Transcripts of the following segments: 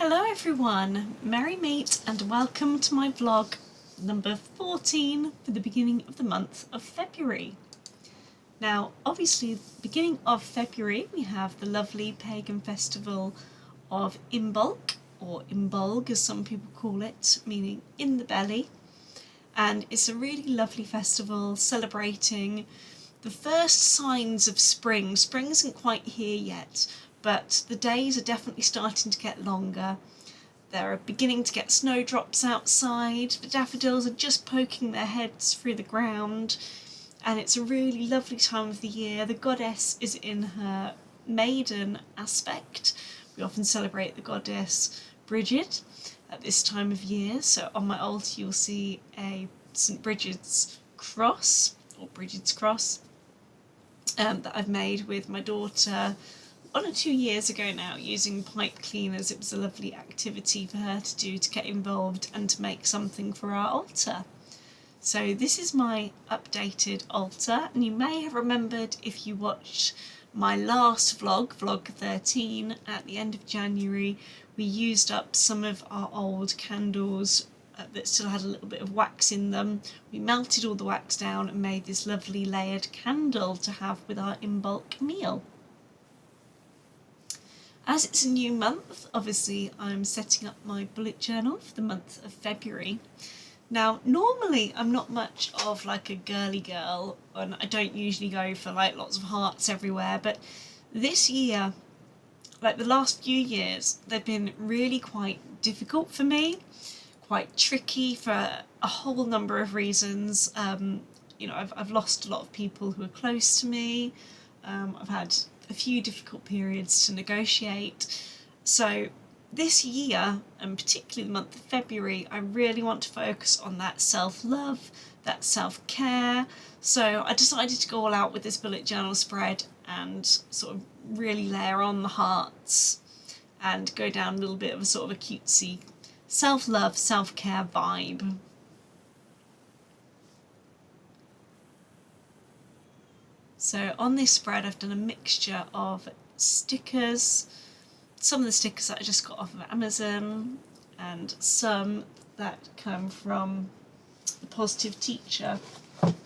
Hello everyone, merry meet and welcome to my vlog number 14 for the beginning of the month of February. Now obviously beginning of February we have the lovely pagan festival of Imbolc, or Imbolc as some people call it, meaning in the belly, and it's a really lovely festival celebrating the first signs of spring. Spring isn't quite here yet, but the days are definitely starting to get longer. They're beginning to get snowdrops outside, the daffodils are just poking their heads through the ground, and it's a really lovely time of the year. The goddess is in her maiden aspect. We often celebrate the goddess Bridget at this time of year, so on my altar you'll see a St. Bridget's cross, or Bridget's cross, that I've made with my daughter 1 or 2 years ago now, using pipe cleaners. It was a lovely activity for her to do, to get involved and to make something for our altar. So this is my updated altar, and you may have remembered if you watched my last vlog, vlog 13, at the end of January, we used up some of our old candles that still had a little bit of wax in them. We melted all the wax down and made this lovely layered candle to have with our Imbolc meal. As it's a new month, obviously I'm setting up my bullet journal for the month of February. Now normally I'm not much of like a girly girl, and I don't usually go for like lots of hearts everywhere, but this year, like the last few years, they've been really quite difficult for me, quite tricky for a whole number of reasons. I've lost a lot of people who are close to me. I've had a few difficult periods to negotiate. So this year, and particularly the month of February, I really want to focus on that self-love, that self-care. So I decided to go all out with this bullet journal spread and sort of really layer on the hearts and go down a little bit of a sort of a cutesy self-love, self-care vibe. So on this spread I've done a mixture of stickers, some of the stickers that I just got off of Amazon, and some that come from the Positive Teacher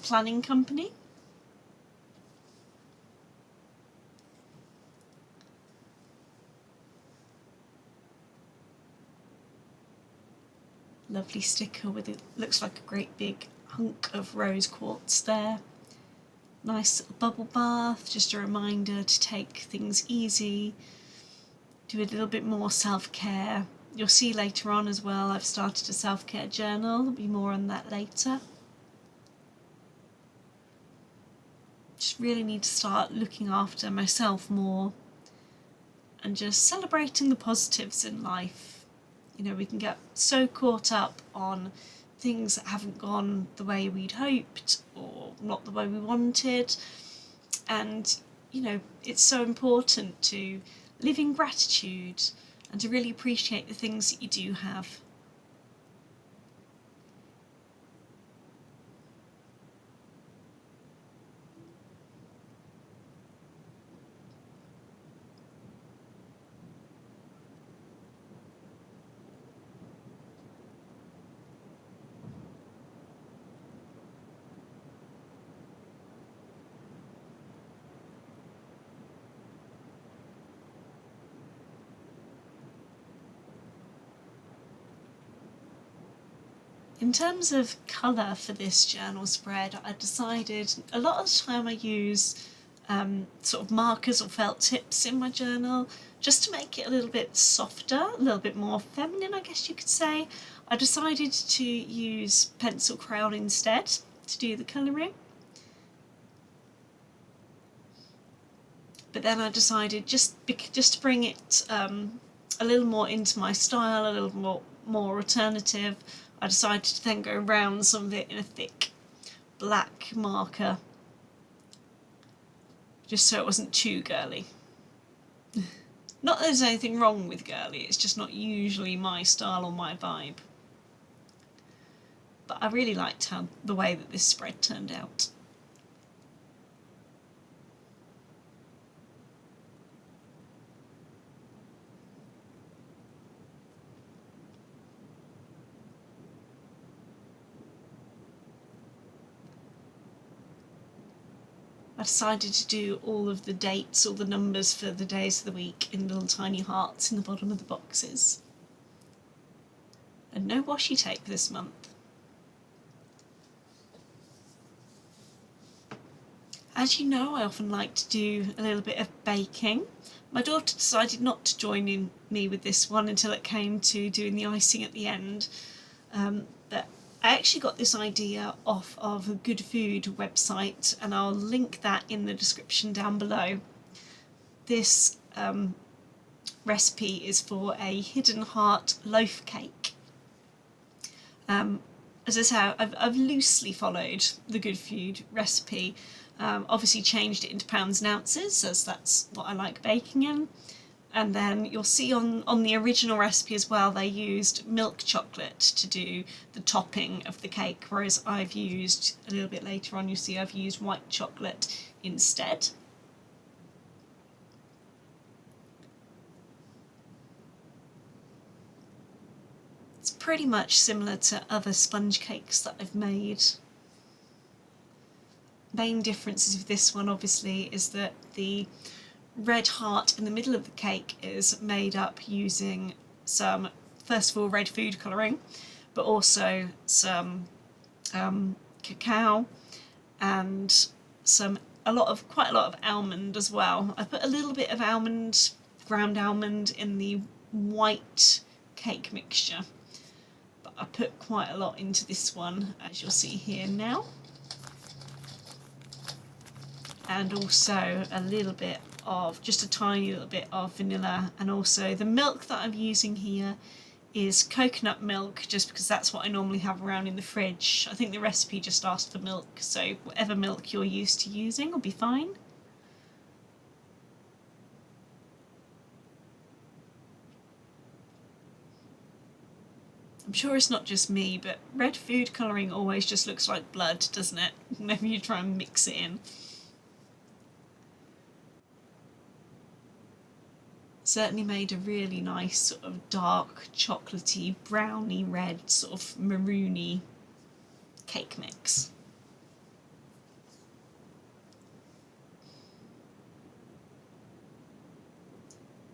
planning company. Lovely sticker with it, looks like a great big hunk of rose quartz there. Nice little bubble bath, just a reminder to take things easy, do a little bit more self-care. You'll see later on as well I've started a self-care journal, there'll be more on that later. Just really need to start looking after myself more and just celebrating the positives in life. You know, we can get so caught up on things that haven't gone the way we'd hoped or not the way we wanted, and you know, it's so important to live in gratitude and to really appreciate the things that you do have. In terms of colour for this journal spread, I decided a lot of the time I use sort of markers or felt tips in my journal just to make it a little bit softer, a little bit more feminine, I guess you could say. I decided to use pencil crayon instead to do the colouring. But then I decided just to bring it a little more into my style, a little more alternative, I decided to then go around some of it in a thick black marker, just so it wasn't too girly. Not that there's anything wrong with girly, it's just not usually my style or my vibe. But I really liked the way that this spread turned out. I decided to do all of the dates, all the numbers for the days of the week in little tiny hearts in the bottom of the boxes. And no washi tape this month. As you know, I often like to do a little bit of baking. My daughter decided not to join in me with this one until it came to doing the icing at the end. But I actually got this idea off of a Good Food website, and I'll link that in the description down below. This recipe is for a hidden heart loaf cake. As I say, I've loosely followed the Good Food recipe. Obviously changed it into pounds and ounces, as that's what I like baking in. And then you'll see on the original recipe as well, they used milk chocolate to do the topping of the cake, whereas I've used, a little bit later on, you'll see I've used white chocolate instead. It's pretty much similar to other sponge cakes that I've made. Main differences of this one obviously is that the red heart in the middle of the cake is made up using some, first of all, red food colouring, but also some cacao and quite a lot of almond as well. I put a little bit of ground almond in the white cake mixture, but I put quite a lot into this one, as you'll see here now. And also a little bit of, just a tiny little bit of vanilla, and also the milk that I'm using here is coconut milk, just because that's what I normally have around in the fridge. I think the recipe just asked for milk, so whatever milk you're used to using will be fine. I'm sure it's not just me, but red food colouring always just looks like blood, doesn't it? Whenever you try and mix it in. Certainly made a really nice sort of dark chocolatey, browny red, sort of maroony cake mix.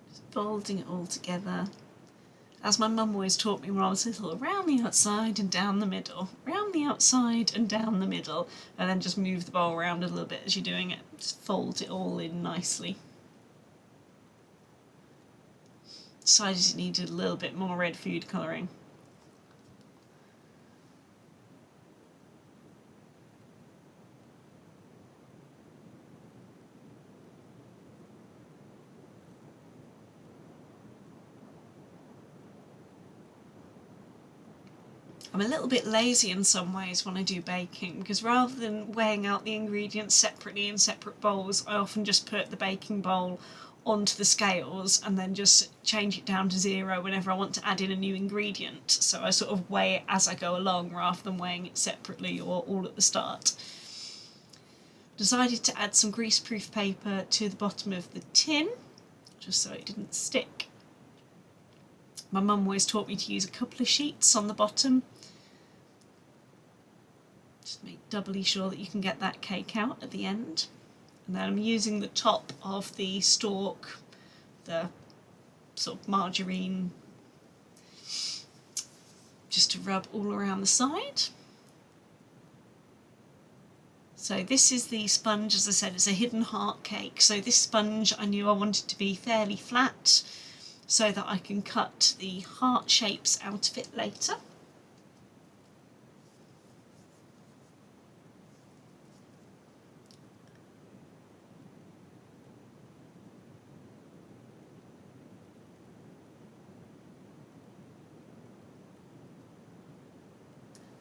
Just folding it all together. As my mum always taught me when I was little, around the outside and down the middle, round the outside and down the middle, and then just move the bowl around a little bit as you're doing it. Just fold it all in nicely. Decided it needed a little bit more red food colouring. I'm a little bit lazy in some ways when I do baking, because rather than weighing out the ingredients separately in separate bowls, I often just put the baking bowl onto the scales and then just change it down to 0 whenever I want to add in a new ingredient. So I sort of weigh it as I go along rather than weighing it separately or all at the start. Decided to add some greaseproof paper to the bottom of the tin, just so it didn't stick. My mum always taught me to use a couple of sheets on the bottom. Just make doubly sure that you can get that cake out at the end. And then I'm using the top of the stalk, the sort of margarine, just to rub all around the side. So this is the sponge, as I said, it's a hidden heart cake. So this sponge I knew I wanted to be fairly flat so that I can cut the heart shapes out of it later.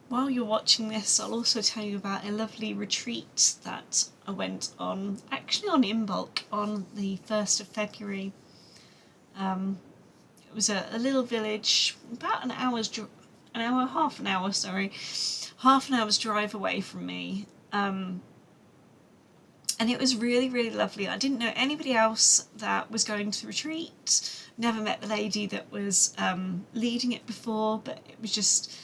While you're watching this, I'll also tell you about a lovely retreat that I went on, actually on Imbolc, on the 1st of February. It was a little village, about half an hour's drive away from me. And it was really, really lovely. I didn't know anybody else that was going to the retreat, never met the lady that was leading it before, but it was just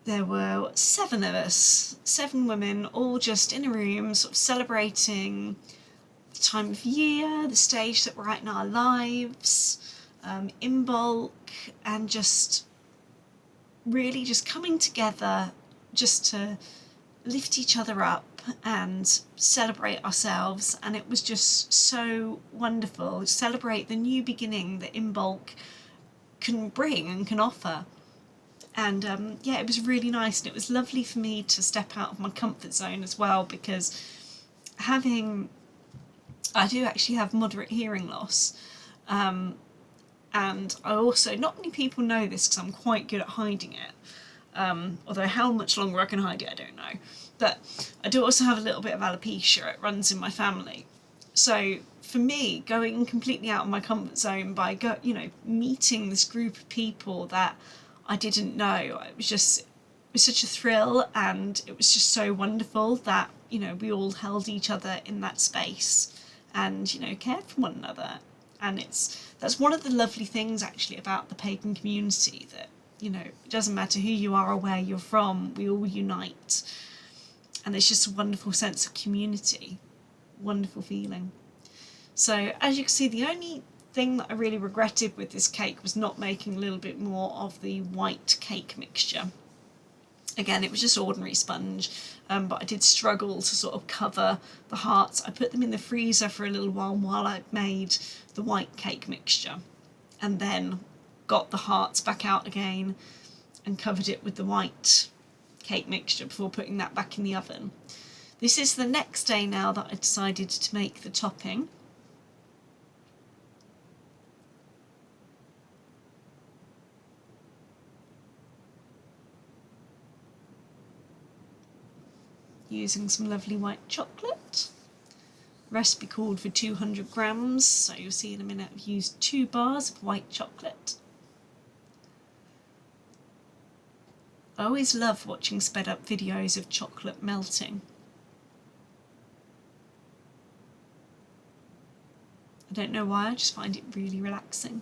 there were 7 of us, 7 women, all just in a room, sort of celebrating the time of year, the stage that we're at in our lives, Imbolc, and just really just coming together just to lift each other up and celebrate ourselves. And it was just so wonderful. Celebrate the new beginning that Imbolc can bring and can offer. And yeah, it was really nice, and it was lovely for me to step out of my comfort zone as well, because I do actually have moderate hearing loss, and I also, not many people know this because I'm quite good at hiding it, although how much longer I can hide it I don't know, but I do also have a little bit of alopecia. It runs in my family. So for me, going completely out of my comfort zone by meeting this group of people that I didn't know, it was such a thrill, and it was just so wonderful that we all held each other in that space and cared for one another. And that's one of the lovely things actually about the pagan community, that it doesn't matter who you are or where you're from, we all unite, and it's just a wonderful sense of community, wonderful feeling. So as you can see, the only thing that I really regretted with this cake was not making a little bit more of the white cake mixture. Again, it was just ordinary sponge, but I did struggle to sort of cover the hearts. I put them in the freezer for a little while I made the white cake mixture, and then got the hearts back out again and covered it with the white cake mixture before putting that back in the oven. This is the next day now that I decided to make the topping. Using some lovely white chocolate. Recipe called for 200 grams, so you'll see in a minute I've used 2 bars of white chocolate. I always love watching sped up videos of chocolate melting. I don't know why, I just find it really relaxing.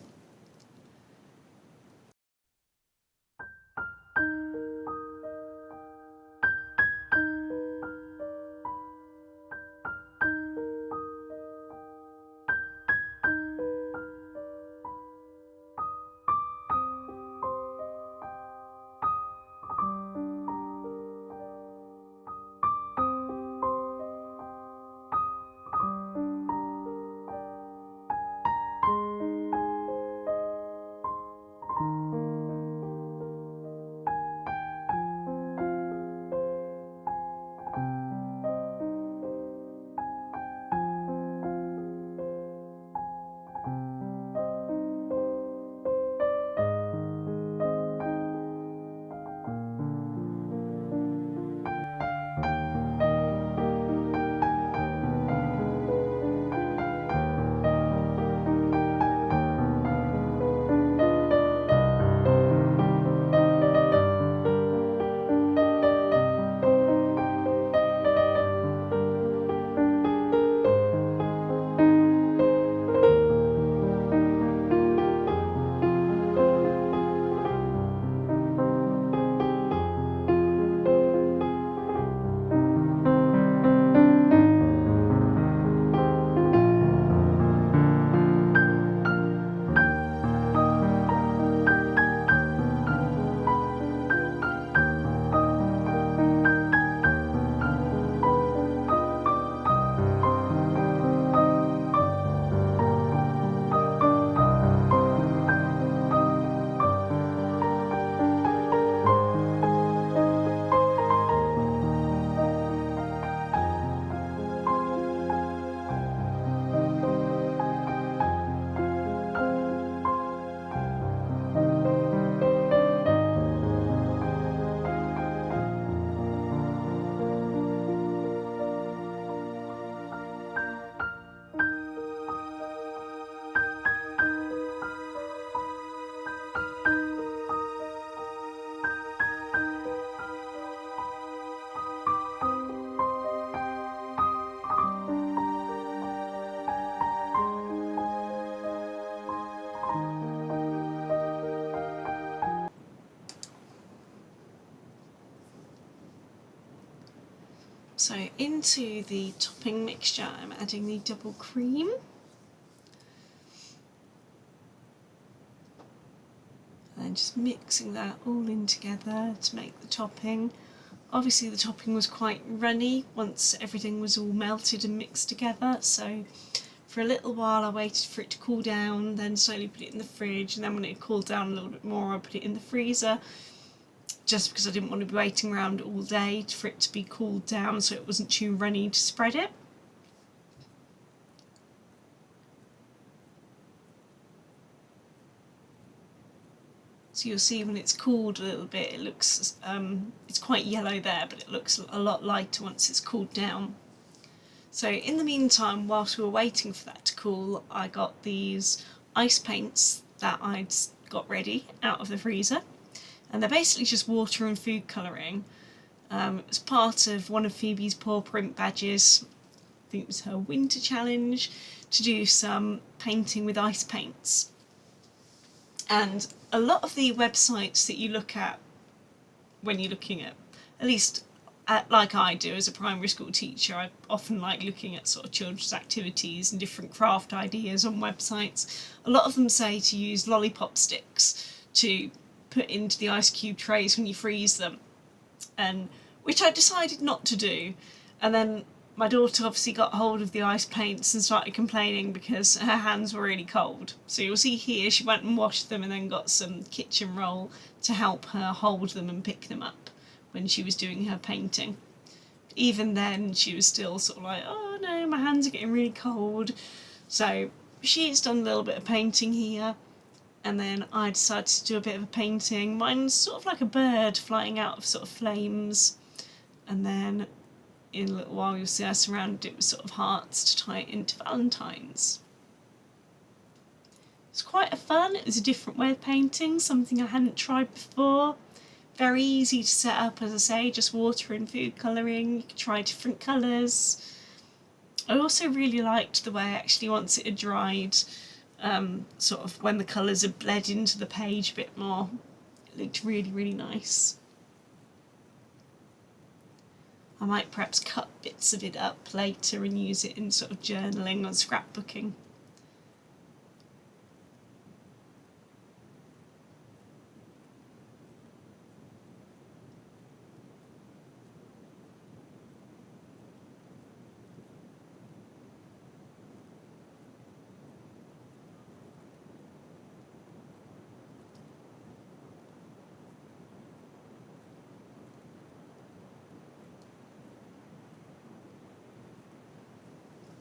So into the topping mixture I'm adding the double cream. And just mixing that all in together to make the topping. Obviously the topping was quite runny once everything was all melted and mixed together, so for a little while I waited for it to cool down, then slowly put it in the fridge, and then when it cooled down a little bit more I put it in the freezer, just because I didn't want to be waiting around all day for it to be cooled down so it wasn't too runny to spread it. So you'll see when it's cooled a little bit, it looks, it's quite yellow there, but it looks a lot lighter once it's cooled down. So in the meantime, whilst we were waiting for that to cool, I got these ice paints that I'd got ready out of the freezer. And they're basically just water and food colouring. It was part of one of Phoebe's paw print badges. I think it was her winter challenge to do some painting with ice paints. And a lot of the websites that you look at when you're looking at least like I do as a primary school teacher, I often like looking at sort of children's activities and different craft ideas on websites. A lot of them say to use lollipop sticks to put into the ice cube trays when you freeze them, and which I decided not to do. And then my daughter obviously got hold of the ice paints and started complaining because her hands were really cold. So you'll see here she went and washed them and then got some kitchen roll to help her hold them and pick them up when she was doing her painting. Even then she was still sort of like, oh no, my hands are getting really cold. So she's done a little bit of painting here, and then I decided to do a bit of a painting. Mine's sort of like a bird flying out of sort of flames, and then in a little while you'll see I surrounded it with sort of hearts to tie it into Valentine's. It's quite fun. It was a different way of painting, something I hadn't tried before. Very easy to set up, as I say, just water and food colouring. You can try different colours. I also really liked the way actually once it had dried, sort of when the colours had bled into the page a bit more, it looked really, really nice. I might perhaps cut bits of it up later and use it in sort of journaling or scrapbooking.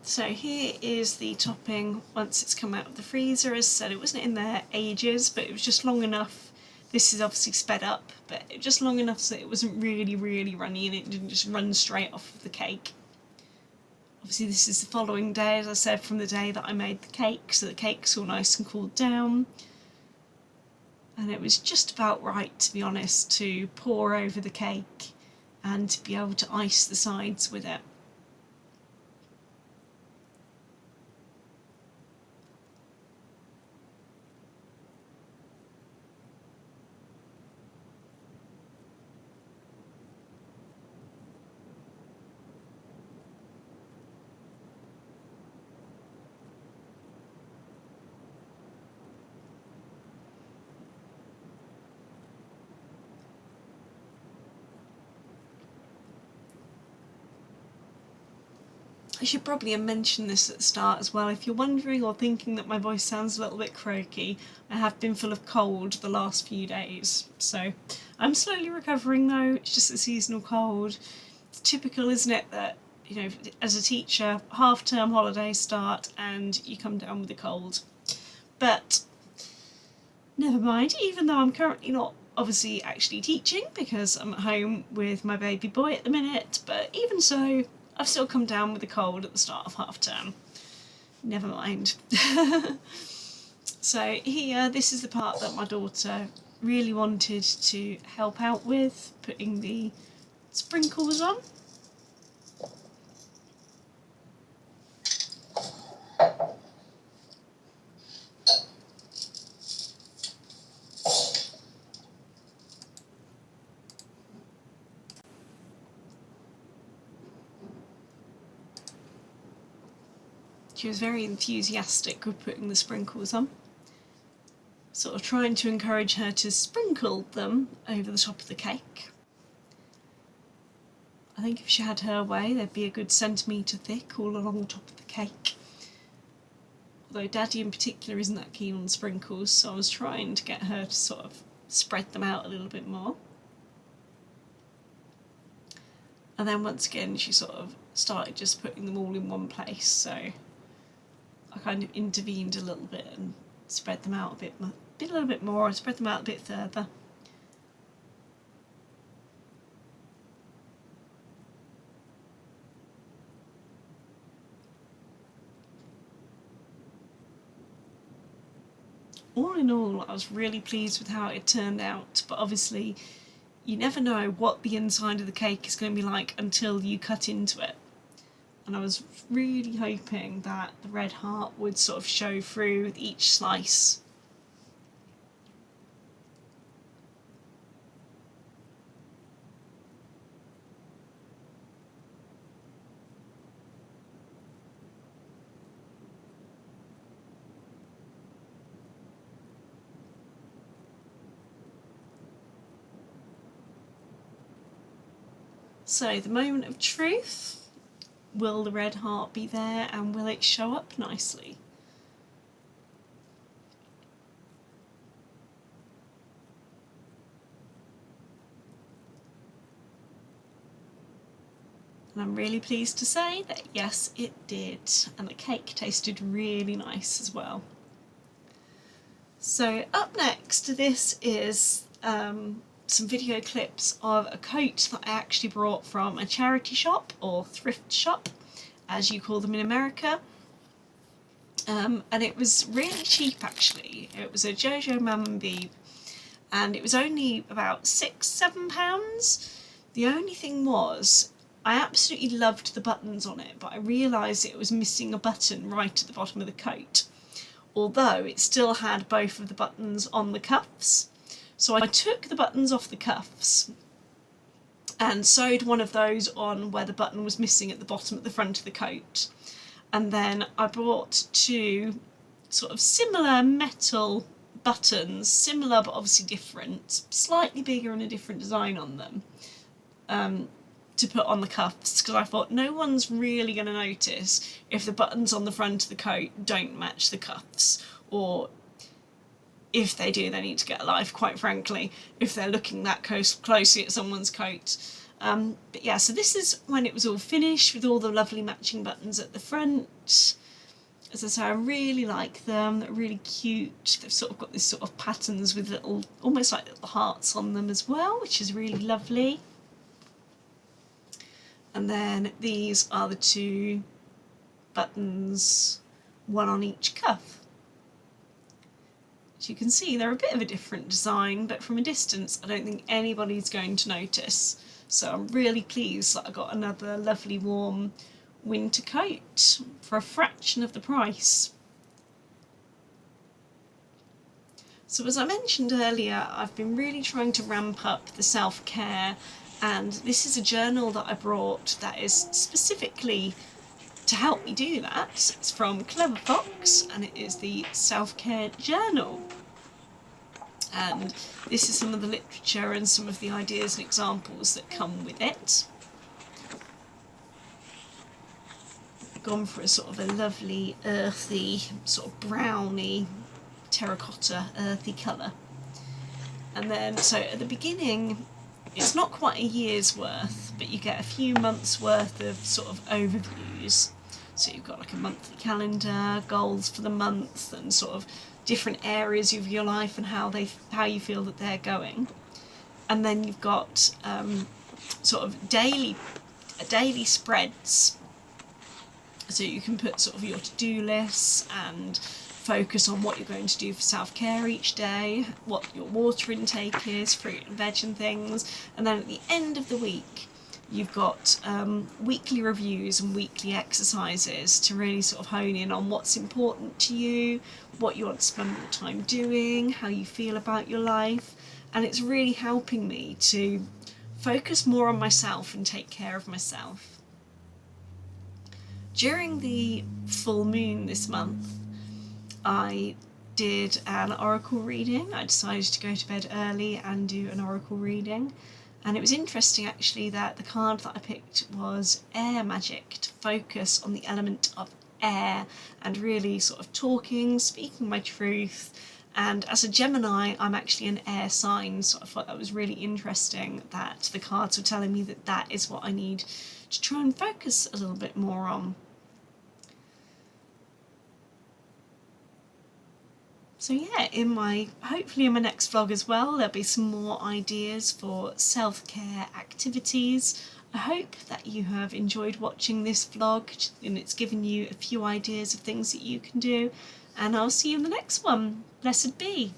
So here is the topping once it's come out of the freezer. As I said, it wasn't in there ages, but it was just long enough. This is obviously sped up, but it was just long enough so it wasn't really, really runny and it didn't just run straight off of the cake. Obviously this is the following day, as I said, from the day that I made the cake, so the cake's all nice and cooled down. And it was just about right, to be honest, to pour over the cake and to be able to ice the sides with it. I should probably have mentioned this at the start as well. If you're wondering or thinking that my voice sounds a little bit croaky, I have been full of cold the last few days. So I'm slowly recovering though, it's just a seasonal cold. It's typical, isn't it, that, you know, as a teacher, half-term holidays start and you come down with a cold. But never mind, even though I'm currently not obviously actually teaching because I'm at home with my baby boy at the minute, but even so, I've still come down with a cold at the start of half term. Never mind. So here, this is the part that my daughter really wanted to help out with, putting the sprinkles on. She was very enthusiastic with putting the sprinkles on, sort of trying to encourage her to sprinkle them over the top of the cake. I think if she had her way, they'd be a good centimetre thick all along the top of the cake. Although Daddy in particular isn't that keen on sprinkles, so I was trying to get her to sort of spread them out a little bit more. And then once again she sort of started just putting them all in one place, so I kind of intervened a little bit and spread them out a little bit more, and spread them out a bit further. All in all, I was really pleased with how it turned out, but obviously you never know what the inside of the cake is going to be like until you cut into it. And I was really hoping that the red heart would sort of show through with each slice. So the moment of truth, will the red heart be there and will it show up nicely? And I'm really pleased to say that yes, it did, and the cake tasted really nice as well. So up next, this is some video clips of a coat that I actually brought from a charity shop, or thrift shop as you call them in America, and it was really cheap actually. It was a Jojo Mam and Beeb, and it was only about £6–7. The only thing was, I absolutely loved the buttons on it, but I realised it was missing a button right at the bottom of the coat, although it still had both of the buttons on the cuffs. So I took the buttons off the cuffs and sewed one of those on where the button was missing at the bottom at the front of the coat. And then I bought two sort of similar metal buttons, similar but obviously different, slightly bigger and a different design on them, to put on the cuffs, because I thought no one's really going to notice if the buttons on the front of the coat don't match the cuffs, or if they do, they need to get a life, quite frankly, if they're looking that closely at someone's coat. But yeah, so this is when it was all finished with all the lovely matching buttons at the front. As I say, I really like them, they're really cute. They've sort of got this sort of patterns with little, almost like little hearts on them as well, which is really lovely. And then these are the two buttons, one on each cuff. As you can see, they're a bit of a different design, but from a distance I don't think anybody's going to notice. So I'm really pleased that I got another lovely warm winter coat for a fraction of the price. So as I mentioned earlier, I've been really trying to ramp up the self-care, and this is a journal that I brought that is specifically to help me do that. It's from Clever Fox, and it is the Self-Care Journal. And this is some of the literature and some of the ideas and examples that come with it. I've gone for a sort of a lovely earthy, sort of browny, terracotta earthy colour. And then, so at the beginning, it's not quite a year's worth, but you get a few months worth of sort of overviews. So you've got like a monthly calendar, goals for the month, and sort of different areas of your life and how you feel that they're going. And then you've got sort of daily spreads. So you can put sort of your to-do lists and focus on what you're going to do for self-care each day, what your water intake is, fruit and veg and things. And then at the end of the week, you've got weekly reviews and weekly exercises to really sort of hone in on what's important to you, what you want to spend your time doing, how you feel about your life. And it's really helping me to focus more on myself and take care of myself. during the full moon this month, I did an oracle reading. I decided to go to bed early and do an oracle reading, and it was interesting actually that the card that I picked was air magic, to focus on the element of air and really sort of speaking my truth. And as a Gemini, I'm actually an air sign, so I thought that was really interesting that the cards were telling me that that is what I need to try and focus a little bit more on. So yeah, hopefully in my next vlog as well, there'll be some more ideas for self-care activities. I hope that you have enjoyed watching this vlog and it's given you a few ideas of things that you can do, and I'll see you in the next one. Blessed be.